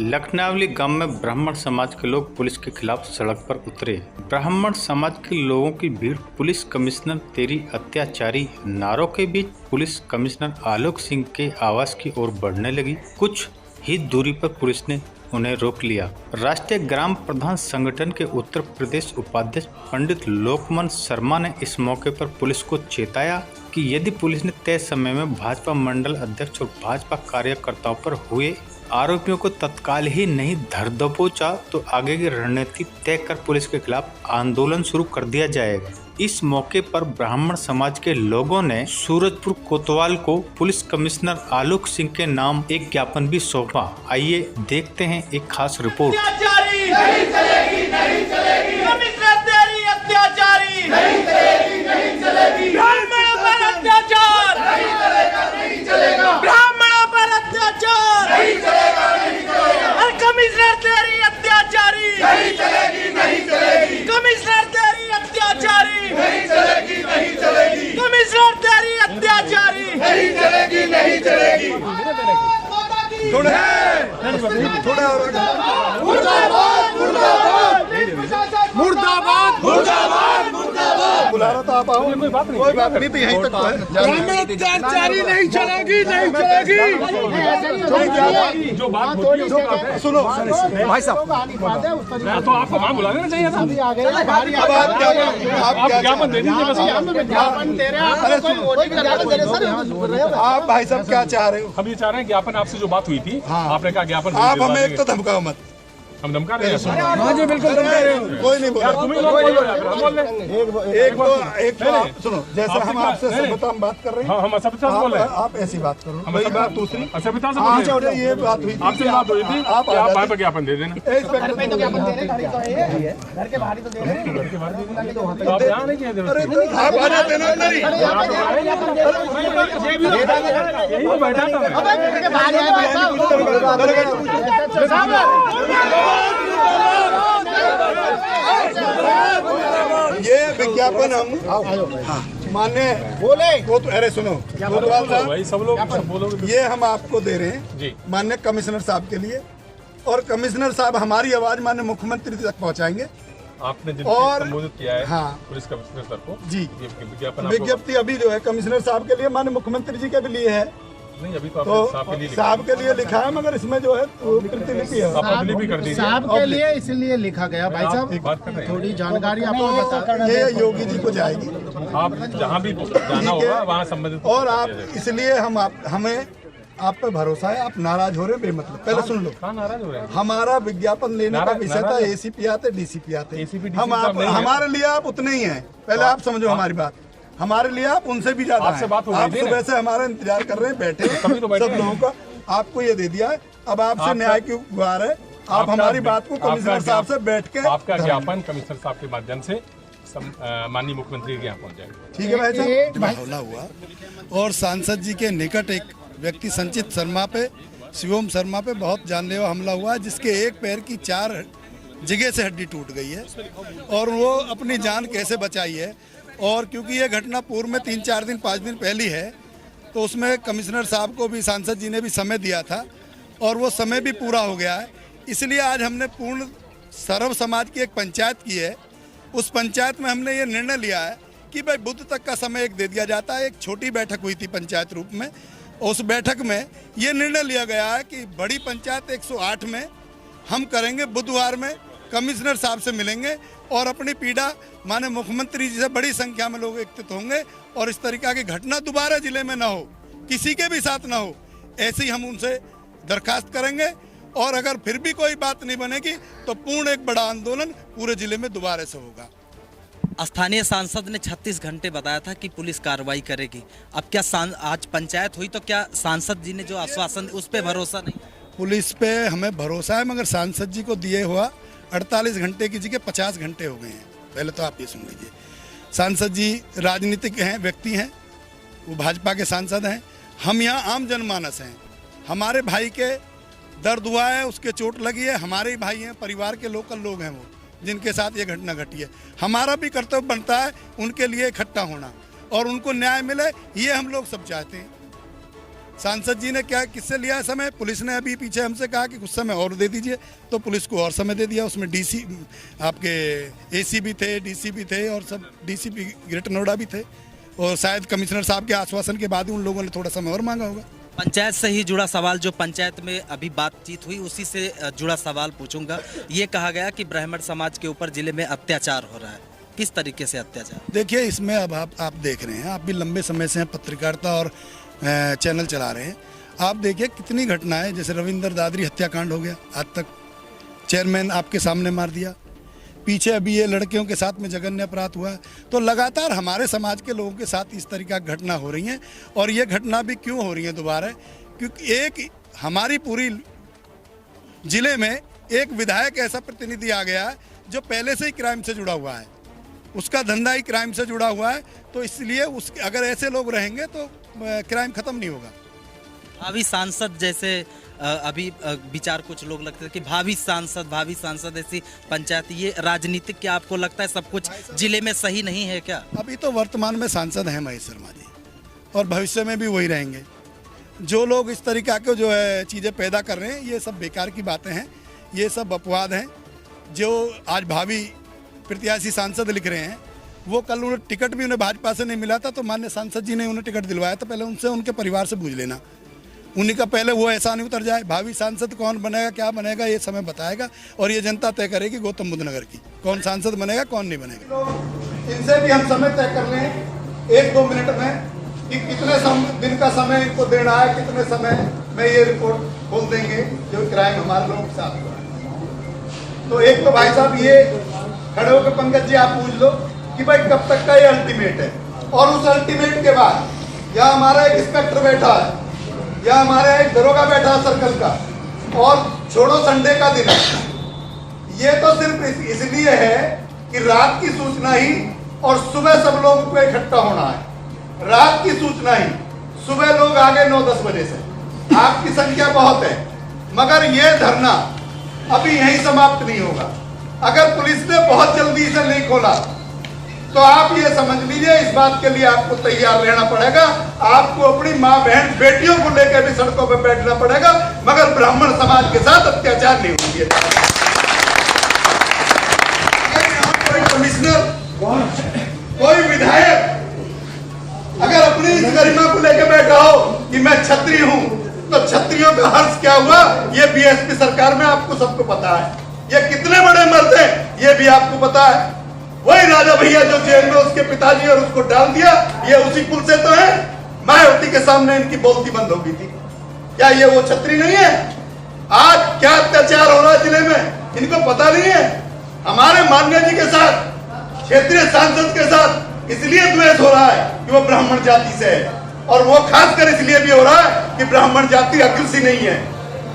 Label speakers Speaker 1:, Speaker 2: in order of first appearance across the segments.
Speaker 1: लखनावली गांव में ब्राह्मण समाज के लोग पुलिस के खिलाफ सड़क पर उतरे। ब्राह्मण समाज के लोगों की भीड़ पुलिस कमिश्नर तेरी अत्याचारी नारों के बीच पुलिस कमिश्नर आलोक सिंह के आवास की ओर बढ़ने लगी। कुछ ही दूरी पर पुलिस ने उन्हें रोक लिया। राष्ट्रीय ग्राम प्रधान संगठन के उत्तर प्रदेश उपाध्यक्ष पंडित लोकमन शर्मा ने इस मौके पर पुलिस को चेताया कि यदि पुलिस ने तय समय में भाजपा मंडल अध्यक्ष और भाजपा कार्यकर्ताओं पर हुए आरोपियों को तत्काल ही नहीं धर दबोचा तो आगे की रणनीति तय कर पुलिस के खिलाफ आंदोलन शुरू कर दिया जाएगा। इस मौके पर ब्राह्मण समाज के लोगों ने सूरजपुर कोतवाल को पुलिस कमिश्नर आलोक सिंह के नाम एक ज्ञापन भी सौंपा। आइए देखते हैं एक खास रिपोर्ट।
Speaker 2: नहीं चलेगी, नहीं चलेगी। कमिश्नर तेरी अत्याचारी नहीं चलेगी, नहीं चलेगी। ब्राह्मणों पर अत्याचार नहीं चलेगा, नहीं चलेगा। ब्राह्मणों पर अत्याचार नहीं चलेगा, नहीं चलेगा। और कमिश्नर तेरी अत्याचारी नहीं चलेगी, नहीं चलेगी। कमिश्नर तेरी अत्याचारी नहीं चलेगी, नहीं चलेगी। कमिश्नर तेरी अत्याचारी नहीं चलेगी, नहीं चलेगी।
Speaker 3: थोड़ा मुर्दाबाद मुर्दाबाद मुर्दाबाद मुर्दाबाद मुर्दाबाद बुला रहा था आप आओ। कोई बात नहीं तो यहीं तक तो है। ब्राह्मण अत्याचारी नहीं चलेगी, नहीं चलेगी। जो बात सुनो भाई साहब, तो आपको वहाँ बुलाना चाहिए था। आप ज्ञापन दे दीजिए। आप भाई साहब क्या चाह रहे हो?
Speaker 4: हम ये चाह रहे हैं ज्ञापन आपसे जो बात हुई थी, आपने कहा ज्ञापन
Speaker 3: आप हमें एक तो धमकाओ मत।
Speaker 4: हम धमका रहे हैं?
Speaker 3: हाँ जी बिल्कुल धमका रहे हो। कोई नहीं बोला।
Speaker 4: तुम ही लोग बोलो या फिर हम बोल रहे हैं?
Speaker 3: एक तो आप सुनो, जैसे हम आपसे सभ्यता में बात कर रहे हैं।
Speaker 4: हाँ, हम असभ्यता से बोल रहे हैं।
Speaker 3: आप ऐसी बात करो। वही बात दूसरी
Speaker 4: असभ्यता से बोल रहे हैं।
Speaker 3: ये बात हुई,
Speaker 4: आपसे बात हुई थी, आप वहाँ पर ज्ञापन दे देना। आप यहाँ नहीं किए थे।
Speaker 3: आप आ जाते ना अंदर ही।
Speaker 4: यही तो बैठा
Speaker 3: ये विज्ञापन हम मान्य बोले वो तो अरे सुनो कोतवाल साहब,
Speaker 4: वही सब लोग बोलोगे।
Speaker 3: ये हम आपको दे रहे हैं
Speaker 4: जी
Speaker 3: माननीय कमिश्नर साहब के लिए, और कमिश्नर साहब हमारी आवाज माननीय मुख्यमंत्री तक पहुंचाएंगे।
Speaker 4: आपने
Speaker 3: और
Speaker 4: संबोधित किया है
Speaker 3: हाँ
Speaker 4: पुलिस कमिश्नर सर को
Speaker 3: जी,
Speaker 4: विज्ञापन
Speaker 3: विज्ञप्ति अभी जो है कमिश्नर साहब के लिए माननीय मुख्यमंत्री जी के भी लिए है।
Speaker 4: नहीं, अभी तो
Speaker 3: साहब के लिए लिखा है, मगर इसमें जो है प्रतिलिपि है।
Speaker 4: प्रतिलिपि कर दीजिए
Speaker 5: साहब के लिए इसलिए लिखा गया। भाई साहब थोड़ी जानकारी आपको बता,
Speaker 3: ये योगी जी को जाएगी।
Speaker 4: आप जहाँ भी जाना होगा वहाँ संबंधित।
Speaker 3: और आप इसलिए हमें आप पे भरोसा है। आप नाराज हो रहे बेमतलब, पहले सुन लो।
Speaker 4: कहाँ नाराज हो रहे हैं?
Speaker 3: हमारा विज्ञापन लेने का विषय था एसीपी आते डीसीपी आते, हम आप हमारे लिए आप उतने ही हैं। पहले आप समझो हमारी बात, हमारे लिए आप उनसे भी ज्यादा हैं। आप सुबह से हमारा इंतजार कर रहे हैं, बैठे सब लोगों का। आपको ये दे दिया है, अब आपसे न्याय की गुहार है। आप हमारी बात को कमिश्नर साहब से बैठ के,
Speaker 4: आपका ज्ञापन कमिश्नर साहब के माध्यम से माननीय मुख्यमंत्री के यहाँ पहुँच जाएगा।
Speaker 3: ठीक है भाई साहब। हमला हुआ और सांसद जी के निकट एक व्यक्ति संचित शर्मा पे, शिवम शर्मा पे बहुत जानलेवा हमला हुआ, जिसके एक पैर की 4 जगह से हड्डी टूट गई है और वो अपनी जान कैसे बचाई है। और क्योंकि ये घटना पूर्व में 3-4 दिन 5 दिन पहली है, तो उसमें कमिश्नर साहब को भी सांसद जी ने भी समय दिया था और वो समय भी पूरा हो गया है। इसलिए आज हमने पूर्ण सर्व समाज की एक पंचायत की है। उस पंचायत में हमने ये निर्णय लिया है कि भाई बुध तक का समय एक दे दिया जाता है। एक छोटी बैठक हुई थी पंचायत रूप में, उस बैठक में ये निर्णय लिया गया है कि बड़ी पंचायत 108 में हम करेंगे। बुधवार में कमिश्नर साहब से मिलेंगे और अपनी पीड़ा माने मुख्यमंत्री जी से बड़ी संख्या में लोग एकत्रित होंगे और इस तरीका की घटना दोबारा जिले में ना हो, किसी के भी साथ ना हो, ऐसी हम उनसे दरखास्त करेंगे। और अगर फिर भी कोई बात नहीं बनेगी तो पूर्ण एक बड़ा आंदोलन पूरे जिले में दोबारा से होगा।
Speaker 6: स्थानीय सांसद ने 36 घंटे बताया था कि पुलिस कार्रवाई करेगी। अब क्या आज पंचायत हुई तो क्या सांसद जी ने जो आश्वासन उस पर भरोसा नहीं?
Speaker 3: पुलिस पे हमें भरोसा है, मगर सांसद जी को दिए हुआ 48 घंटे की जगह 50 घंटे हो गए हैं। पहले तो आप ये सुन लीजिए, सांसद जी राजनीतिक हैं, व्यक्ति हैं, वो भाजपा के सांसद हैं। हम यहाँ आम जनमानस हैं। हमारे भाई के दर्द हुआ है, उसके चोट लगी है, हमारे ही भाई हैं, परिवार के लोकल लोग हैं वो जिनके साथ ये घटना घटी है। हमारा भी कर्तव्य बनता है उनके लिए इकट्ठा होना और उनको न्याय मिले, ये हम लोग सब चाहते हैं। सांसद जी ने क्या किससे लिया है समय? पुलिस ने अभी पीछे हमसे कहा कि कुछ समय और दे दीजिए, तो पुलिस को और समय दे दिया। उसमें डीसी आपके एसी भी थे, डीसी भी थे और सब डीसीपी ग्रेटर नोएडा भी थे, और शायद कमिश्नर साहब के आश्वासन के बाद ही उन लोगों ने थोड़ा समय और मांगा होगा।
Speaker 6: पंचायत से ही जुड़ा सवाल, जो पंचायत में अभी बातचीत हुई उसी से जुड़ा सवाल पूछूंगा। ये कहा गया कि ब्राह्मण समाज के ऊपर जिले में अत्याचार हो रहा है, किस तरीके से अत्याचार?
Speaker 3: देखिए, इसमें अब आप देख रहे हैं, आप भी लंबे समय से पत्रकारिता और चैनल चला रहे हैं। आप देखिए कितनी घटनाएं, जैसे रविंद्र दादरी हत्याकांड हो गया, आज तक चेयरमैन आपके सामने मार दिया, पीछे अभी ये लड़कियों के साथ में जघन्य अपराध हुआ है। तो लगातार हमारे समाज के लोगों के साथ इस तरीका की घटना हो रही हैं, और ये घटना भी क्यों हो रही है दोबारा? क्योंकि एक हमारी पूरी जिले में एक विधायक ऐसा प्रतिनिधि आ गया है जो पहले से ही क्राइम से जुड़ा हुआ है, उसका धंधा ही क्राइम से जुड़ा हुआ है। तो इसलिए अगर ऐसे लोग रहेंगे तो क्राइम खत्म नहीं होगा।
Speaker 6: भावी सांसद जैसे अभी विचार कुछ लोग लगते हैं कि भावी सांसद ऐसी पंचायत, ये राजनीतिक, क्या आपको लगता है सब कुछ जिले में सही नहीं है क्या?
Speaker 3: अभी तो वर्तमान में सांसद हैं महेश शर्मा जी, और भविष्य में भी वही रहेंगे। जो लोग इस तरीका के जो है चीज़ें पैदा कर रहे हैं, ये सब बेकार की बातें हैं, ये सब अपवाद हैं। जो आज भावी प्रत्याशी सांसद लिख रहे हैं, वो कल उन्हें टिकट भी उन्हें भाजपा से नहीं मिला था, तो माननीय सांसद जी ने उन्हें टिकट दिलवाया, तो पहले उनसे उनके परिवार से पूछ लेना, उन्हीं का पहले वो ऐसा नहीं उतर जाए। भावी सांसद कौन बनेगा, क्या बनेगा, ये समय बताएगा, और ये जनता तय करेगी गौतम बुद्ध नगर की, कौन सांसद बनेगा कौन नहीं बनेगा।
Speaker 7: इनसे भी हम समय तय कर लें 1-2 मिनट में कि कितने दिन का समय इनको देना है, कितने समय में ये रिपोर्ट खोल देंगे जो क्राइम हमारे लोगों के साथ हुआ है। तो एक तो भाई साहब ये खड़े होकर पंकज जी आप पूछ लो कि भाई कब तक का ये अल्टीमेट है, और उस अल्टीमेट के बाद या हमारा एक इंस्पेक्टर बैठा है या हमारे एक दरोगा बैठा है सर्कल का, और छोड़ो संडे का दिन है। ये तो सिर्फ इसलिए है कि रात की सूचना ही और सुबह सब लोगों को इकट्ठा होना है। रात की सूचना ही, सुबह लोग आ गए 9-10 बजे से, आपकी संख्या बहुत है, मगर ये धरना अभी यहीं समाप्त नहीं होगा। अगर पुलिस ने बहुत जल्दी इसे नहीं खोला तो आप ये समझ लीजिए, इस बात के लिए आपको तैयार रहना पड़ेगा। आपको अपनी माँ बहन बेटियों को लेकर भी सड़कों पर बैठना पड़ेगा, मगर ब्राह्मण समाज के साथ अत्याचार नहीं होंगे। कोई कमिश्नर, कोई विधायक अगर अपनी इस गरिमा को लेकर बैठा हो कि मैं क्षत्रिय हूं, तो क्षत्रियों का हर्ष क्या हुआ ये बीएसपी सरकार में आपको सबको पता है। ये कितने बड़े मर्द हैं ये भी आपको पता है। वही राजा भैया जो जेल में उसके पिताजी और उसको डाल दिया, ये उसी कुल से तो है। मायावती के सामने इनकी बोलती बंद हो गई थी, क्या ये वो छत्री नहीं है? आज क्या अत्याचार हो रहा है जिले में, इनको पता नहीं है। हमारे माननीय जी के साथ, क्षेत्रीय सांसद के साथ इसलिए द्वेष हो रहा है कि वो ब्राह्मण जाति से है, और वो खासकर इसलिए भी हो रहा है कि ब्राह्मण जाति अक्ल सी नहीं है।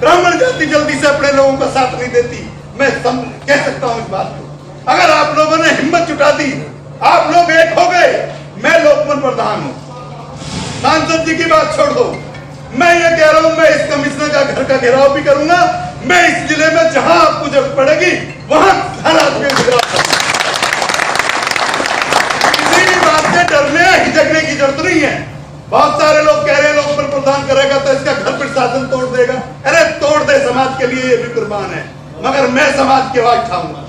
Speaker 7: ब्राह्मण जाति जल्दी से अपने लोगों का साथ नहीं देती। मैं कह सकता हूं इस बात को। अगर आप लोगों ने हिम्मत जुटा दी, आप लोग एक हो गए, मैं लोकमत प्रधान हूं। सांसद जी की बात छोड़ दो, मैं ये कह रहा हूं, मैं इस कमिश्नर का घर का घेराव भी करूंगा। मैं इस जिले में जहां आपको जरूरत पड़ेगी वहां हर आदमी किसी भी बात से डरने हिचकने की जरूरत नहीं है। बहुत सारे लोग कह रहे हैं लोकमत प्रधान करेगा तो इसका घर प्रशासन तोड़ देगा। अरे तोड़ दे, समाज के लिए ये भी कुर्बान है, मगर मैं समाज की आवाज उठाऊंगा।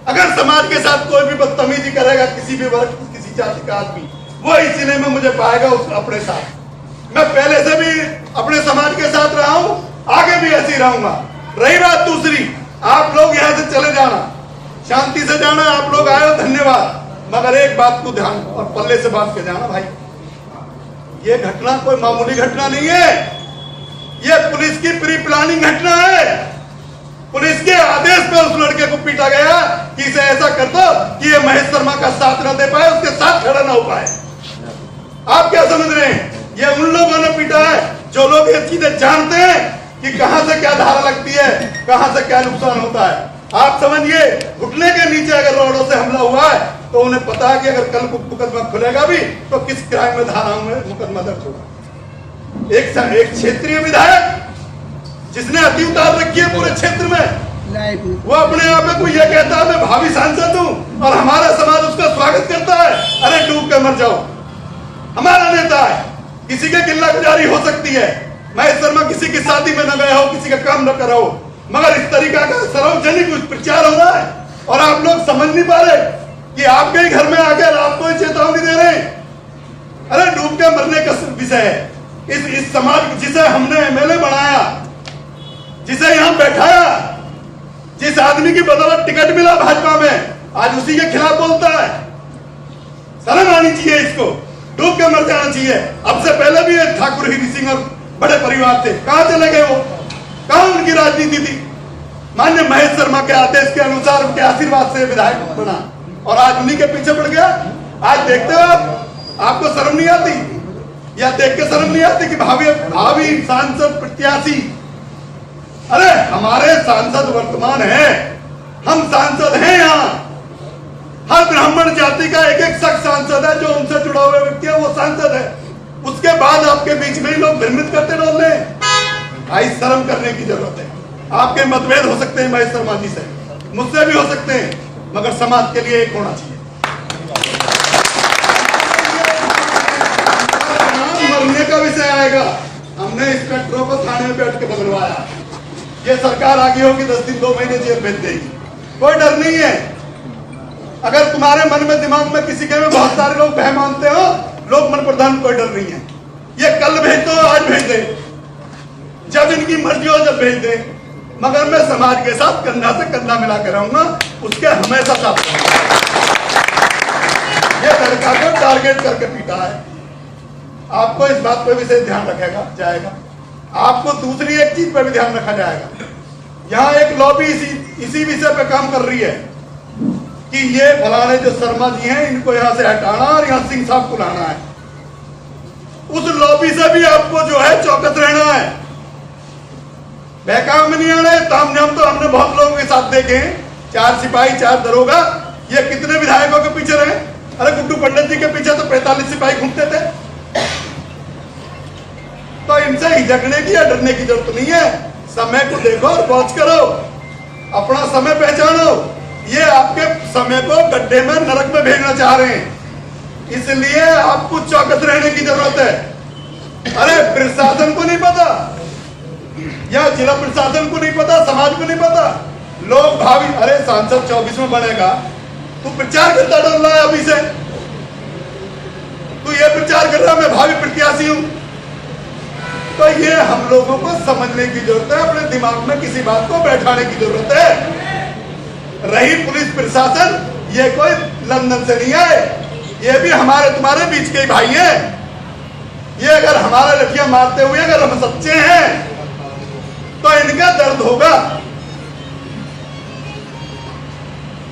Speaker 7: अगर समाज के साथ कोई भी बदतमीजी करेगा, किसी भी वर्ग, किसी जाति का आदमी, वो इस जिले में मुझे पाएगा उस अपने साथ। मैं पहले से भी अपने समाज के साथ रहा हूं, आगे भी ऐसे ही रहूंगा। रही बात दूसरी, आप लोग यहाँ से चले जाना, शांति से जाना। आप लोग आए हो, धन्यवाद, मगर एक बात को ध्यान और पल्ले से बात के जाना भाई, ये घटना कोई मामूली घटना नहीं है। ये पुलिस की प्री प्लानिंग घटना है। पुलिस के आदेश पे उस लड़के को पीटा गया कि इसे ऐसा कर दो कि ये महेश शर्मा का साथ न दे पाए, उसके साथ खड़ा ना हो पाए। आप क्या समझ रहे हैं? ये उन लोगों ने पीटा है जो लोग ये चीजें जानते हैं कि कहां से क्या धारा लगती है, कहां से क्या नुकसान होता है। आप समझिए, घुटने के नीचे अगर रोडों से हमला हुआ है तो उन्हें पता है कि अगर कल मुकदमा खुलेगा भी तो किस क्राइम में धाराओं में मुकदमा दर्ज होगा। एक क्षेत्रीय विधायक जिसने अति उतार रखी है पूरे क्षेत्र में, वो अपने आप में कोई ये कहता है मैं भावी सांसद हूं, और हमारा समाज उसका स्वागत करता है। अरे डूब के मर जाओ, हमारा नेता है, किसी के किल्ला गुजारी हो सकती है, महेश शर्मा किसी की शादी में न गया हो, किसी का काम न करा हो, मगर इस तरीका का सार्वजनिक प्रचार हो रहा है और आप लोग समझ नहीं पा रहे कि आपके ही घर में आकर आपको चेतावनी दे रहे हैं। अरे डूब के मरने का विषय है। इस समाज जिसे हमने एमएलए बनाया, जिसे यहाँ बैठाया, जिस आदमी की बदौलत टिकट मिला भाजपा में, आज उसी के खिलाफ बोलता है। शर्म आनी चाहिए इसको, डूब के मर जाना चाहिए। अब से पहले भी ठाकुर हीरी सिंह और बड़े परिवार थे, कहां चले गए वो? कहां उनकी राजनीति थी? माननीय महेश शर्मा के आदेश के अनुसार, उनके आशीर्वाद से विधायक बना और आज उन्हीं के पीछे पड़ गया। आज देखते हो आपको शर्म नहीं आती? या देख के शर्म नहीं आती कि भावी सांसद प्रत्याशी, अरे हमारे सांसद वर्तमान है, हम सांसद हैं। यहाँ हर ब्राह्मण जाति का एक एक शख्स सांसद है, जो उनसे जुड़ा हुआ व्यक्ति है वो सांसद है। उसके बाद आपके बीच में ही लोग भ्रमित करते डोल रहे हैं। भाई शर्म करने की जरूरत है। आपके मतभेद हो सकते हैं महेश शर्मा जी से, मुझसे भी हो सकते हैं, मगर समाज के लिए एक होना चाहिए। मरने का विषय आएगा, हमने इंस्पेक्टरों को थाने में बैठ के बदलवाया। ये सरकार आगे होगी 10 दिन 2 महीने जेल भेज देगी, कोई डर नहीं है। अगर तुम्हारे मन में दिमाग में किसी के में बहुत सारे लोग भय मानते हो, लोक मन प्रधान कोई डर नहीं है। ये कल भेज दो, आज भेज दे, जब इनकी मर्जी हो जब भेज दे, मगर मैं समाज के साथ कंधा से कंधा मिला कर रहूंगा, उसके हमेशा साथ। ये लड़का को टारगेट करके पीटा है। आपको इस बात पे भी से ध्यान रखेगा जाएगा। आपको दूसरी एक चीज पे भी ध्यान रखा जाएगा। यहाँ एक लॉबी इसी विषय पे काम कर रही है कि ये फलाने जो शर्मा जी हैं, इनको यहाँ से हटाना और यहाँ सिंह साहब को लाना है। उस लॉबी से भी आपको जो है चौकस रहना है। बहकाम में नहीं आना है। ताम झाम तो हमने बहुत लोगों के साथ देखे हैं, 4 सिपाही 4 दरोगा, ये कितने विधायकों के पीछे रहे। अरे गुड्डू पंडित जी के पीछे तो 45 सिपाही घूमते थे। तो इनसे हिचकने की या डरने की जरूरत नहीं है। समय को देखो और वॉच करो, अपना समय पहचानो। ये आपके समय को गड्ढे में नरक में भेजना चाह रहे हैं, इसलिए आपको चौकस रहने की जरूरत है। अरे प्रशासन को नहीं पता, या जिला प्रशासन को नहीं पता, समाज को नहीं पता, लोग भावी अरे सांसद 24 में बनेगा, तू प्रचार करता डर रहा है अभी से। तू ये प्रचार कर रहा मैं भावी प्रत्याशी हूं। तो ये हम लोगों को समझने की जरूरत है, अपने दिमाग में किसी बात को बैठाने की जरूरत है। रही पुलिस प्रशासन, ये कोई लंदन से नहीं आए, ये भी हमारे तुम्हारे बीच के भाई हैं। ये अगर हमारा लठियां मारते हुए अगर हम सच्चे हैं तो इनका दर्द होगा।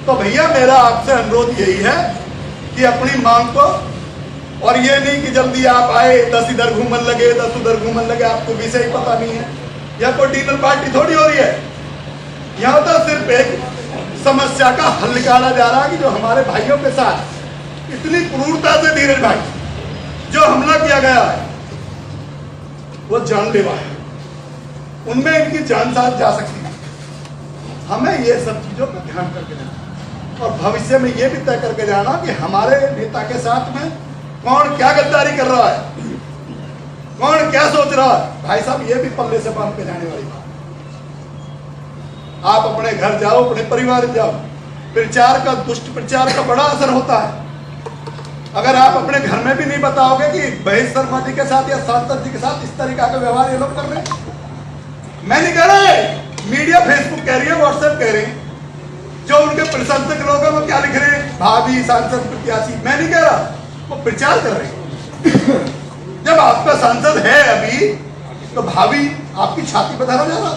Speaker 7: तो भैया मेरा आपसे अनुरोध यही है कि अपनी मांग को, और ये नहीं कि जल्दी आप आए 10 इधर घूमन लगे 10 उधर घूमन लगे, आपको विषय ही पता नहीं है। यह कोई डिनर पार्टी थोड़ी हो रही है। यहाँ तो सिर्फ एक समस्या का हल निकाला जा रहा है कि जो हमारे भाइयों के साथ इतनी क्रूरता से धीरज भाई जो हमला किया गया है वो जानलेवा है, उनमें इनकी जान साथ जा सकती है। हमें ये सब चीजों पर ध्यान करके जाना और भविष्य में ये भी तय करके जाना कि हमारे नेता के साथ में कौन क्या गद्दारी कर रहा है, कौन क्या सोच रहा है। भाई साहब ये भी पल्ले से बांध के जाने वाली बात। आप अपने घर जाओ, अपने परिवार जाओ, प्रचार का दुष्ट प्रचार का बड़ा असर होता है। अगर आप अपने घर में भी नहीं बताओगे कि महेश शर्मा जी के साथ या सांसद जी के साथ इस तरीका का व्यवहार ये लोग कर रहे हैं। मैं नहीं कह रहा, मीडिया फेसबुक कह रही है, व्हाट्सएप कह रही है, जो उनके प्रशंसक लोग हैं वो क्या लिख रहे हैं, भावी सांसद प्रत्याशी। मैं नहीं कह रहा, वो प्रचार कर रहे हैं। जब आपका सांसद है अभी तो भावी आपकी छाती पर धरा जा रहा,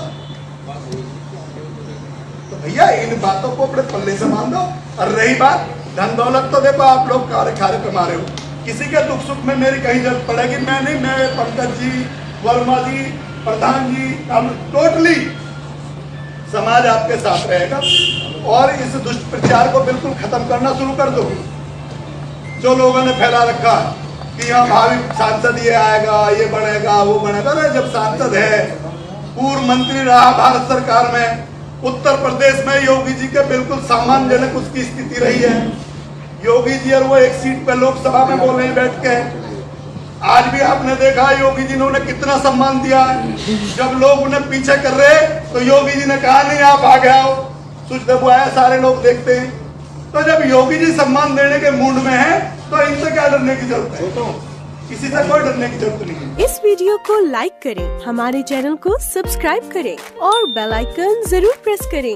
Speaker 7: तो भैया इन बातों को अपने पल्ले से मान दो। और रही बात धन दौलत, तो देखो आप लोग कार्य कमा रहे हो, किसी के दुख सुख में मेरी कहीं जरूरत पड़ेगी मैं नहीं, मैं पंकज जी, वर्मा जी, प्रधान जी, हम टोटली समाज आपके साथ रहेगा। और इस दुष्ट प्रचार को बिल्कुल खत्म करना शुरू कर दो। जो लोगों ने फैला रखा कि यहाँ भावी सांसद ये आएगा, ये बनेगा, वो बनेगा, ना जब सांसद है, पूर्व मंत्री रहा भारत सरकार में, उत्तर प्रदेश में योगी जी के बिल्कुल सम्मानजनक उसकी स्थिति रही है। योगी जी और वो एक सीट पे लोकसभा में बोल रहे हैं बैठ के, आज भी आपने देखा योगी जी ने उन्हें कितना सम्मान दिया है। जब लोग उन्हें पीछे कर रहे तो योगी जी ने कहा नहीं आप आगे आओ, सुच दबो आया, सारे लोग देखते हैं। तो जब योगी जी सम्मान देने के मूड में है तो इनसे क्या डरने की जरूरत है? किसी से कोई डरने की जरूरत नहीं है।
Speaker 8: इस वीडियो को लाइक करें, हमारे चैनल को सब्सक्राइब करें और बेल आइकन जरूर प्रेस करें